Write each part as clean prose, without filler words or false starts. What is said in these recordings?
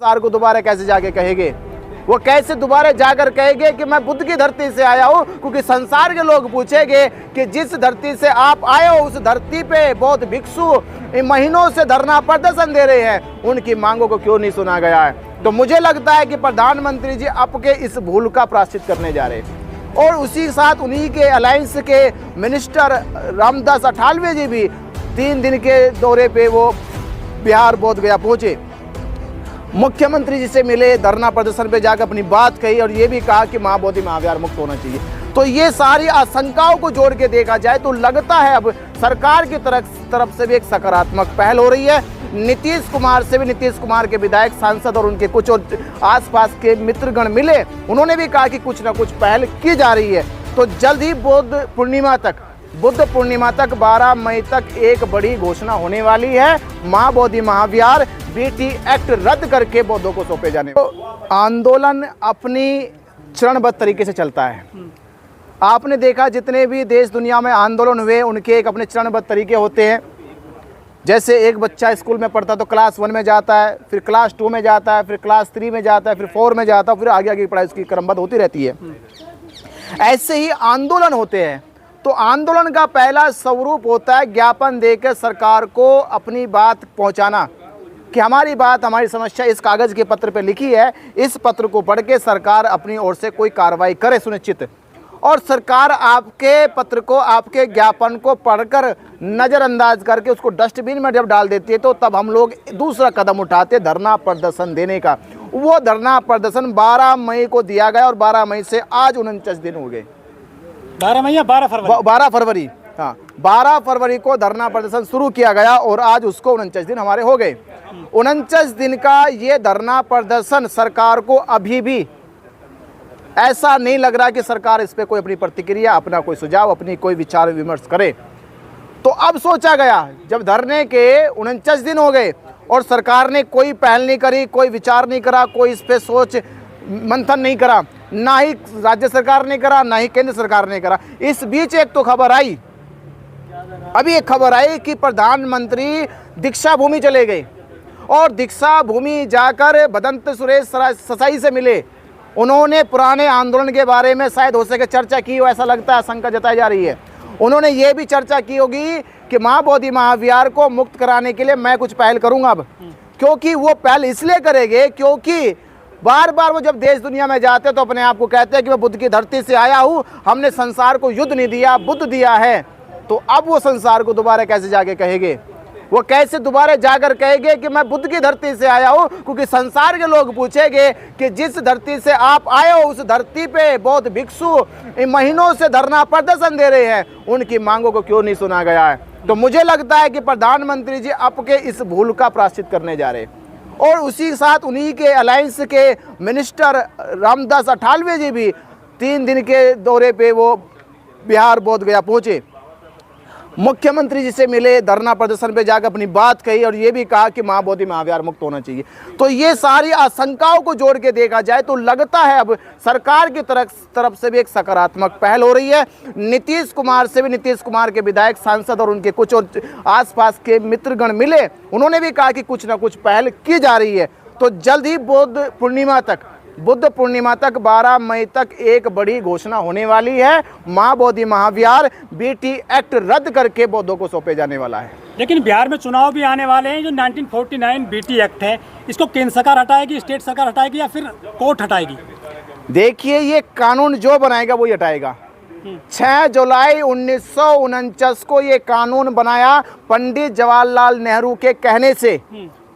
संसार को दोबारा कैसे जाके कहेंगे? वो कैसे दोबारा जाकर कहेंगे कि मैं बुद्ध की धरती से आया हूँ? क्योंकि संसार के लोग पूछेंगे कि जिस धरती से आप आए हो उस धरती पे बौद्ध भिक्षु महीनों से धरना प्रदर्शन दे रहे हैं, उनकी मांगों को क्यों नहीं सुना गया है? तो मुझे लगता है कि प्रधानमंत्री जी आपके इस भूल का प्रायश्चित करने जा रहे हैं। और उसी साथ उन्हीं के अलायंस के मिनिस्टर रामदास अठावले जी भी 3 दिन के दौरे पे वो बिहार बोध गया पहुंचे, मुख्यमंत्री जी से मिले, धरना प्रदर्शन पे जाकर अपनी बात कही और ये भी कहा कि महाबोधि महाविहार मुक्त होना चाहिए। तो ये सारी आशंकाओं को जोड़ के देखा जाए तो लगता है अब सरकार की तरफ से भी एक सकारात्मक पहल हो रही है। नीतीश कुमार से भी, नीतीश कुमार के विधायक, सांसद और उनके कुछ और आसपास के मित्रगण मिले, उन्होंने भी कहा कि कुछ ना कुछ पहल की जा रही है। तो जल्द ही बुद्ध पूर्णिमा तक 12 मई तक एक बड़ी घोषणा होने वाली है। महाबोधि महाविहार बीटी एक्ट रद्द करके बौद्धों को सौंपे जाने। तो आंदोलन अपनी चरणबद्ध तरीके से चलता है। आपने देखा जितने भी देश दुनिया में आंदोलन हुए उनके एक अपने चरणबद्ध तरीके होते हैं। जैसे एक बच्चा स्कूल में पढ़ता तो क्लास 1 में जाता है, फिर क्लास 2 में जाता है, फिर क्लास 3 में जाता है, फिर 4 में जाता है, फिर आगे की पढ़ाई उसकी क्रमबद्ध होती रहती है। ऐसे ही आंदोलन होते हैं। तो आंदोलन का पहला स्वरूप होता है ज्ञापन देकर सरकार को अपनी बात पहुंचाना कि हमारी बात, हमारी समस्या इस कागज़ के पत्र पे लिखी है, इस पत्र को पढ़ के सरकार अपनी ओर से कोई कार्रवाई करे सुनिश्चित। और सरकार आपके पत्र को, आपके ज्ञापन को पढ़कर नज़रअंदाज करके उसको डस्टबिन में जब डाल देती है तो तब हम लोग दूसरा कदम उठाते धरना प्रदर्शन देने का। वो धरना प्रदर्शन 12 मई को दिया गया और 12 मई से आज 49 दिन हो गए। 12 मई या 12 फरवरी? 12 फरवरी, हाँ 12 फरवरी को धरना प्रदर्शन शुरू किया गया और आज उसको 49 दिन हमारे हो गए। 49 दिन का ये धरना प्रदर्शन सरकार को अभी भी ऐसा नहीं लग रहा कि सरकार इस पे कोई अपनी प्रतिक्रिया, अपना कोई सुझाव, अपनी कोई विचार विमर्श करे। तो अब सोचा गया, जब धरने के 49 दिन हो गए और सरकार ने कोई पहल नहीं करी, कोई विचार नहीं करा, कोई इस पे सोच मंथन नहीं करा, ना ही राज्य सरकार ने करा, ना ही केंद्र सरकार ने करा। इस बीच एक तो खबर आई, अभी एक खबर आई कि प्रधानमंत्री दीक्षा भूमि चले गए और दीक्षा भूमि जाकर भदंत सुरेश ससाई से मिले। उन्होंने पुराने आंदोलन के बारे में शायद हो सके चर्चा की हो, ऐसा लगता है, आशंका जताई जा रही है। उन्होंने ये भी चर्चा की होगी कि महाबोधि महाविहार को मुक्त कराने के लिए मैं कुछ पहल करूंगा अब, क्योंकि वो पहल इसलिए करेंगे क्योंकि बार बार वो जब देश दुनिया में जाते हैं तो अपने आप को कहते हैं कि मैं बुद्ध की धरती से आया हूँ, हमने संसार को युद्ध नहीं दिया, बुद्ध दिया है। तो अब वो संसार को दोबारा कैसे जाके कहेंगे? वो कैसे दोबारा जाकर कहेंगे कि मैं बुद्ध की धरती से आया हूँ? क्योंकि संसार के लोग पूछेंगे कि जिस धरती से आप आए हो उस धरती पे बौद्ध भिक्षु महीनों से धरना प्रदर्शन दे रहे हैं, उनकी मांगों को क्यों नहीं सुना गया है? तो मुझे लगता है कि प्रधानमंत्री जी आपके इस भूल का प्रायश्चित करने जा रहे हैं। और उसी साथ उन्हीं के अलायंस के मिनिस्टर रामदास अठावले जी भी 3 दिन के दौरे पे वो बिहार बोध गया पहुंचे, मुख्यमंत्री जी से मिले, धरना प्रदर्शन पे जाकर अपनी बात कही और ये भी कहा कि महाबोधि महाविहार मुक्त होना चाहिए। तो ये सारी आशंकाओं को जोड़ के देखा जाए तो लगता है अब सरकार की तरफ से भी एक सकारात्मक पहल हो रही है। नीतीश कुमार से भी, नीतीश कुमार के विधायक, सांसद और उनके कुछ और आसपास के मित्रगण मिले, उन्होंने भी कहा कि कुछ ना कुछ पहल की जा रही है। तो जल्द ही बुद्ध पूर्णिमा तक 12 मई तक एक बड़ी घोषणा होने वाली है। महाबोधि महाविहार बीटी एक्ट रद्द करके बौद्धों को सौंपे जाने वाला है। लेकिन बिहार में चुनाव भी आने वाले हैं। जो 1949 बीटी एक्ट है, इसको केंद्र सरकार हटाएगी, स्टेट सरकार हटाएगी या फिर कोर्ट हटाएगी? देखिए, ये कानून जो बनाएगा वही हटाएगा। 6 जुलाई 1949 को ये कानून बनाया पंडित जवाहरलाल नेहरू के कहने से।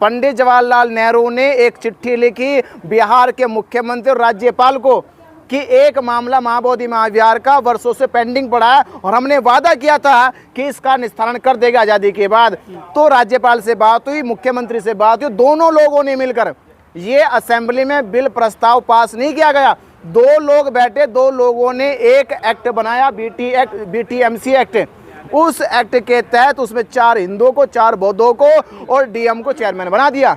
पंडित जवाहरलाल नेहरू ने एक चिट्ठी लिखी बिहार के मुख्यमंत्री और राज्यपाल को कि एक मामला महाबोधि महाविहार का वर्षों से पेंडिंग पड़ा है और हमने वादा किया था कि इसका निस्तारण कर देगा आज़ादी के बाद। तो राज्यपाल से बात हुई, मुख्यमंत्री से बात हुई, दोनों लोगों ने मिलकर ये असेंबली में बिल प्रस्ताव पास नहीं किया गया। 2 लोग बैठे, 2 लोगों ने एक एक्ट बनाया, BTMC एक्ट। उस एक्ट के तहत उसमें 4 हिंदुओं को, 4 बौद्धों को और DM को चेयरमैन बना दिया।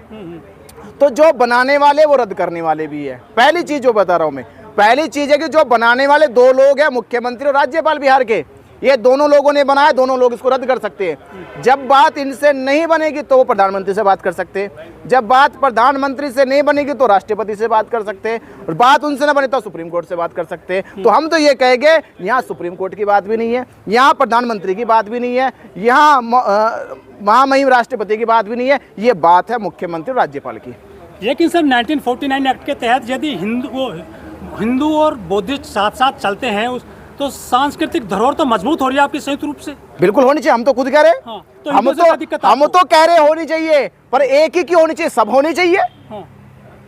तो जो बनाने वाले वो रद्द करने वाले भी है। पहली चीज जो बता रहा हूं मैं, पहली चीज है कि जो बनाने वाले 2 लोग हैं, मुख्यमंत्री और राज्यपाल बिहार के, ये दोनों लोगों ने बनाया, दोनों लोग इसको रद्द कर सकते हैं। जब बात इनसे नहीं बनेगी तो वो प्रधानमंत्री से बात कर सकते हैं, जब बात प्रधानमंत्री से नहीं बनेगी तो राष्ट्रपति से बात कर सकते हैं, और बात उनसे ना बने तो सुप्रीम कोर्ट से बात कर सकते हैं। तो हम तो ये कहेंगे यहाँ सुप्रीम कोर्ट की बात भी नहीं है, यहाँ प्रधानमंत्री की बात भी नहीं है, यहाँ महामहिम राष्ट्रपति की बात भी नहीं है, ये बात है मुख्यमंत्री और राज्यपाल की। लेकिन सर 1949 एक्ट के तहत यदि हिंदू और बौद्धिस्ट साथ साथ चलते हैं तो सांस्कृतिक धरोहर तो मजबूत हो रही है आपकी संयुक्त रूप से। बिल्कुल होनी चाहिए, हम तो खुद कह रहे हैं। हाँ, हम तो कह रहे होनी चाहिए, पर एक ही क्यों होनी चाहिए, सब होनी चाहिए। हाँ।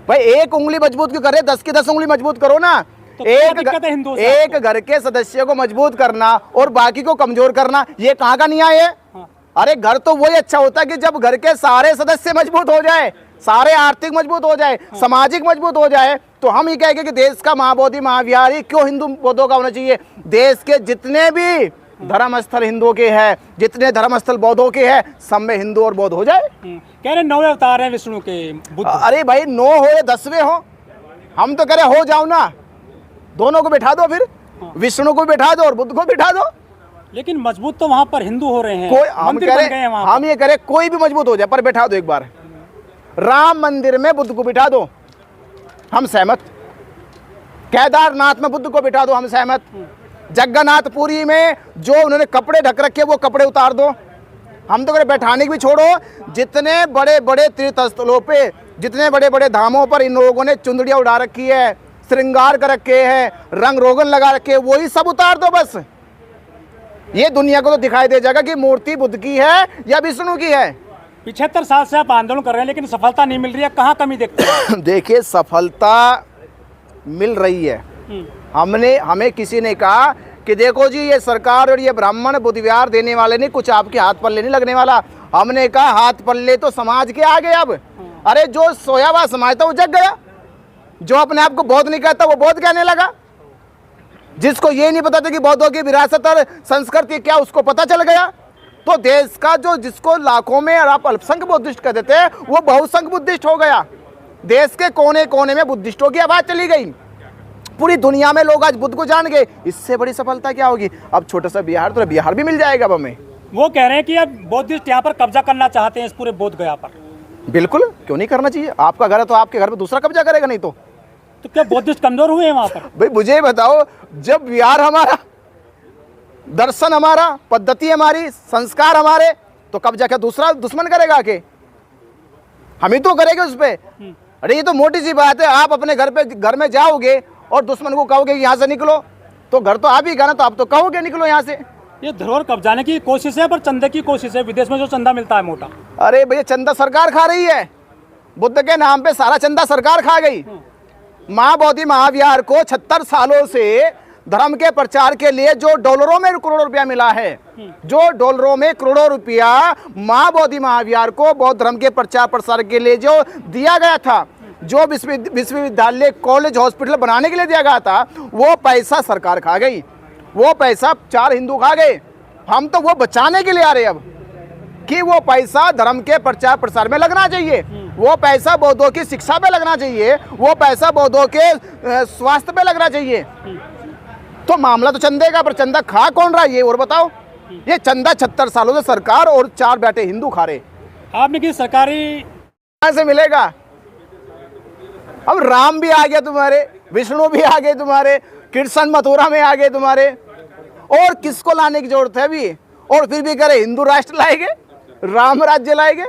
भाई एक उंगली मजबूत क्यों करे, 10 की 10 उंगली मजबूत करो ना। तो एक घर के सदस्य को मजबूत करना और बाकी को कमजोर करना, ये कहाँ का न्याय है? हाँ। अरे घर तो वही अच्छा होता है कि जब घर के सारे सदस्य मजबूत हो जाए, सारे आर्थिक मजबूत हो जाए, सामाजिक मजबूत हो जाए, तो हम ये कहेंगे कि देश का महाबोधि महाविहारी क्यों हिंदू बौद्धों का होना चाहिए। देश के जितने भी धर्मस्थल हिंदुओं के हैं, जितने धर्मस्थल बौद्धों के हैं, सब में हिंदू और बौद्ध हो जाए। कह रहे 9 अवतार हैं विष्णु के, बुद्ध। अरे भाई 9 हो या 10वें हो, हम तो कह रहे हो जाओ ना, दोनों को बिठा दो, फिर विष्णु को बिठा दो और बुद्ध को बिठा दो। लेकिन मजबूत तो वहां पर हिंदू हो रहे हैं, कोई हम मंदिर कह बन गए हैं वहां पर। हम ये कह रहे कोई भी मजबूत हो जाए, पर बिठा दो एक बार। राम मंदिर में बुद्ध को बिठा दो, हम सहमत। केदारनाथ में बुद्ध को बिठा दो, हम सहमत। जगन्नाथपुरी में जो उन्होंने कपड़े ढक रखे वो कपड़े उतार दो, हम तो कह रहे बैठाने की भी छोड़ो। जितने बड़े बड़े तीर्थ स्थलों पे, जितने बड़े बड़े धामों पर इन लोगों ने चुंदड़ियां उड़ा रखी है, श्रृंगार कर रखे हैं, रंग रोगन लगा रखे, वही सब उतार दो बस। ये दुनिया को तो दिखाई दे जाएगा कि मूर्ति बुद्ध की है या विष्णु की है। 75 साल से आप आंदोलन कर रहे हैं लेकिन सफलता नहीं मिल रही है, कहाँ कमी देखते हैं? देखिए सफलता मिल रही है। हमें किसी ने कहा कि देखो जी ये सरकार और ये ब्राह्मण बुद्ध विहार देने वाले नहीं, कुछ आपके हाथ पल्ले नहीं लगने वाला। हमने कहा हाथ पल्ले तो समाज के आगे। अब अरे जो सोया हुआ समाज था वो जग गया, जो अपने आप को बौद्ध नहीं कहता वो बौद्ध कहने लगा, जिसको ये नहीं पता था कि बौद्धों की विरासत और संस्कृति क्या उसको पता चल गया। तो देश का जो जिसको लाखों में और आप अल्पसंख्यक बुद्धिस्ट कहते थे वो बहुसंख्यक बुद्धिस्ट हो गया। देश के कोने कोने में बुद्धिस्टों की आवाज चली गई, पूरी दुनिया में लोग आज बुद्ध को जान गए। इससे बड़ी सफलता क्या होगी? अब छोटा सा बिहार, तो बिहार भी मिल जाएगा अब हमें। वो कह रहे हैं कि अब बौद्धिस्ट यहाँ पर कब्जा करना चाहते हैं इस पूरे बोध गया पर। बिल्कुल, क्यों नहीं करना चाहिए? आपका घर है तो आपके घर पे दूसरा कब्जा करेगा, नहीं तो क्या बौद्धिस्ट कमजोर हुए हैं वहाँ पर? भाई मुझे बताओ, जब बिहार हमारा, दर्शन हमारा, पद्धति हमारी, संस्कार हमारे, तो कब्जा क्या दूसरा दुश्मन करेगा आके? हम ही तो करेंगे उस पे। अरे ये तो मोटी सी बात है। आप अपने घर में जाओगे और दुश्मन को कहोगे यहाँ से निकलो, तो घर तो आप ही का ना, तो आप तो कहोगे निकलो यहाँ से। ये धरोहर कब्जाने की कोशिश है, पर चंदे की कोशिश है। विदेश में जो चंदा मिलता है मोटा, अरे भैया चंदा सरकार खा रही है। बुद्ध के नाम पे सारा चंदा सरकार खा गई। महाबोधि महाविहार को 76 सालों से धर्म के प्रचार के लिए जो डॉलरों में करोड़ों रुपया मिला है, जो डॉलरों में करोड़ों रुपया महाबोधि महाविहार को बौद्ध धर्म के प्रचार प्रसार के लिए जो दिया गया था, जो विश्वविद्यालय कॉलेज हॉस्पिटल बनाने के लिए दिया गया था, वो पैसा सरकार खा गई। वो पैसा 4 हिंदू खा गए। हम तो वो बचाने के लिए आ रहे अब कि वो पैसा धर्म के प्रचार प्रसार में लगना चाहिए, वो पैसा बौद्धों की शिक्षा पे लगना चाहिए, वो पैसा बौद्धों के स्वास्थ्य पे लगना चाहिए। तो मामला तो चंदे का, पर चंदा खा कौन रहा है ये और बताओ? ये चंदा 76 सालों से सरकार और 4 बेटे हिंदू खा रहे। आपने की सरकारी कहां से मिलेगा? अब राम भी आ गया तुम्हारे, विष्णु भी आ गए तुम्हारे, कृष्ण मथुरा में आ गए तुम्हारे, और किसको लाने की जरूरत है अभी? और फिर भी करे हिंदू राष्ट्र लाएंगे, राम राज्य लाएंगे।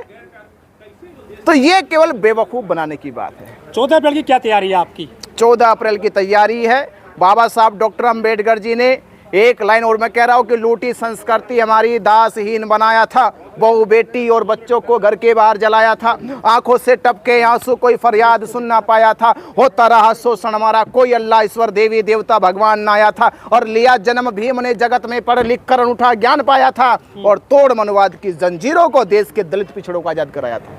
तो ये केवल बेवकूफ बनाने की बात है। 14 अप्रैल की क्या तैयारी है आपकी? 14 अप्रैल की तैयारी है। बाबा साहब डॉक्टर अंबेडकर जी ने एक लाइन और मैं कह रहा हूँ कि लूटी संस्कृति हमारी दासहीन बनाया था, बहू बेटी और बच्चों को घर के बाहर जलाया था, आंखों से टपके आंसू कोई फरियाद सुन ना पाया था, होता रहा शोषण हमारा, कोई अल्लाह ईश्वर देवी देवता भगवान ना आया था, और लिया जन्म भीम ने जगत में पढ़ लिख कर अनूठा ज्ञान पाया था, और तोड़ मनवाद की जंजीरों को देश के दलित पिछड़ों को आजाद कराया था।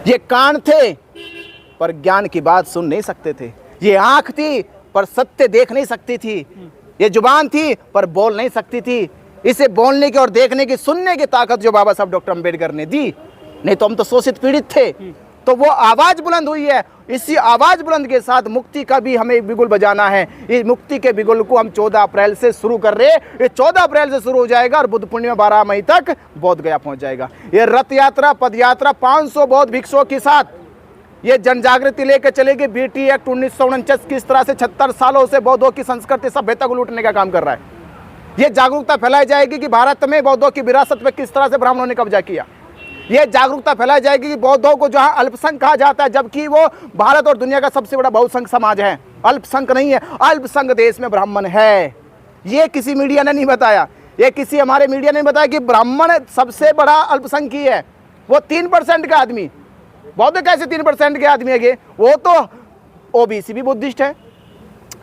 ये कान थे पर ज्ञान की बात सुन नहीं सकते थे, ये आंख थी पर सत्य देख नहीं सकती थी, ये जुबान थी पर बोल नहीं सकती थी। इसे बोलने की और देखने की, सुनने की ताकत जो बाबा साहब डॉक्टर अंबेडकर ने दी, नहीं तो हम तो शोषित पीड़ित थे। तो वो आवाज बुलंद हुई है। इसी आवाज बुलंद के साथ मुक्ति का भी हमें बिगुल बजाना है। इस मुक्ति के बिगुल को हम 14 अप्रैल से शुरू कर रहे हैं। ये 14 अप्रैल से शुरू हो जाएगा और बुद्ध पूर्णिमा 12 मई तक बोध गया पहुंच जाएगा। ये रथ यात्रा, पद यात्रा 500 बौद्ध भिक्षुओं के साथ ये जन जागृति लेकर चलेगी। बीटी एक्ट 1949 किस तरह से 76 सालों से बौद्धों की संस्कृति सभ्यता को लूटने का काम कर रहा है, ये जागरूकता फैलाई जाएगी कि भारत में बौद्धों की विरासत पे किस तरह से ब्राह्मणों ने कब्जा किया। ये जागरूकता फैलाई जाएगी कि बौद्धों को जहां अल्पसंख्यक कहा जाता है, जबकि वो भारत और दुनिया का सबसे बड़ा बहुसंख्यक समाज है, अल्पसंख्यक नहीं है। अल्पसंख्यक देश में ब्राह्मण है। ये किसी मीडिया ने नहीं बताया, ये किसी हमारे मीडिया ने बताया कि ब्राह्मण सबसे बड़ा अल्पसंख्यक है। वो 3% का आदमी, बौद्ध कैसे 3% के आदमी है? वो तो ओबीसी भी बुद्धिस्ट है,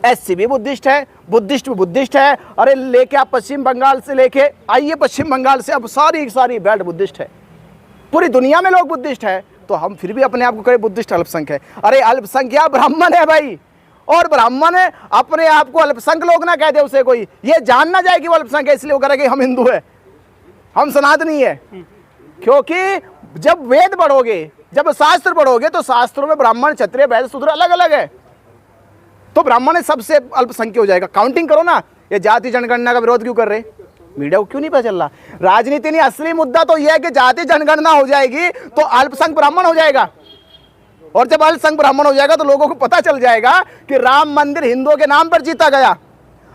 एससी भी बुद्धिस्ट है, बुद्धिस्ट भी बुद्धिस्ट है। अरे लेके आप पश्चिम बंगाल से लेके आइए, पश्चिम बंगाल से अब सारी बेल्ट बुद्धिस्ट है। पूरी दुनिया में लोग बुद्धिस्ट है, तो हम फिर भी अपने आप को कहें बुद्धिस्ट अल्पसंख्यक है। अरे अल्पसंख्यक ब्राह्मण है भाई, और ब्राह्मण है अपने आप को अल्पसंख्यक लोग ना कह दे उसे कोई, ये जान ना जाए कि वो अल्पसंख्यक है, इसलिए वो कह रहे कि हम हिंदू है, हम सनातनी है। क्योंकि जब वेद पढ़ोगे, जब शास्त्र पढ़ोगे, तो शास्त्रों में ब्राह्मण, क्षत्रिय, वैश्य, शूद्र अलग अलग है। तो ब्राह्मण सबसे अल्पसंख्यक हो जाएगा। काउंटिंग करो ना, ये जाति जनगणना का विरोध क्यों कर रहे? मीडिया को क्यों नहीं पता चल रहा? राजनीति नहीं, असली मुद्दा तो यह है कि जाति जनगणना हो जाएगी तो अल्पसंख्यक ब्राह्मण हो जाएगा, और जब अल्पसंख्यक ब्राह्मण हो जाएगा तो लोगों को पता चल जाएगा कि राम मंदिर हिंदुओं के नाम पर जीता गया।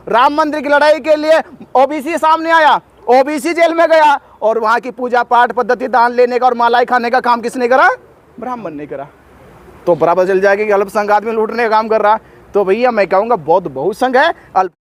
राम मंदिर की लड़ाई के लिए ओबीसी सामने आया, ओबीसी जेल में गया, और वहां की पूजा पाठ पद्धति, दान लेने का और मालाई खाने का काम किसने करा? ब्राह्मण ने करा। तो बराबर चल जाएगा कि अल्पसंख्यक आदमी लूटने का काम कर रहा। तो भैया मैं कहूँगा बौद्ध बहुसंख्यक है,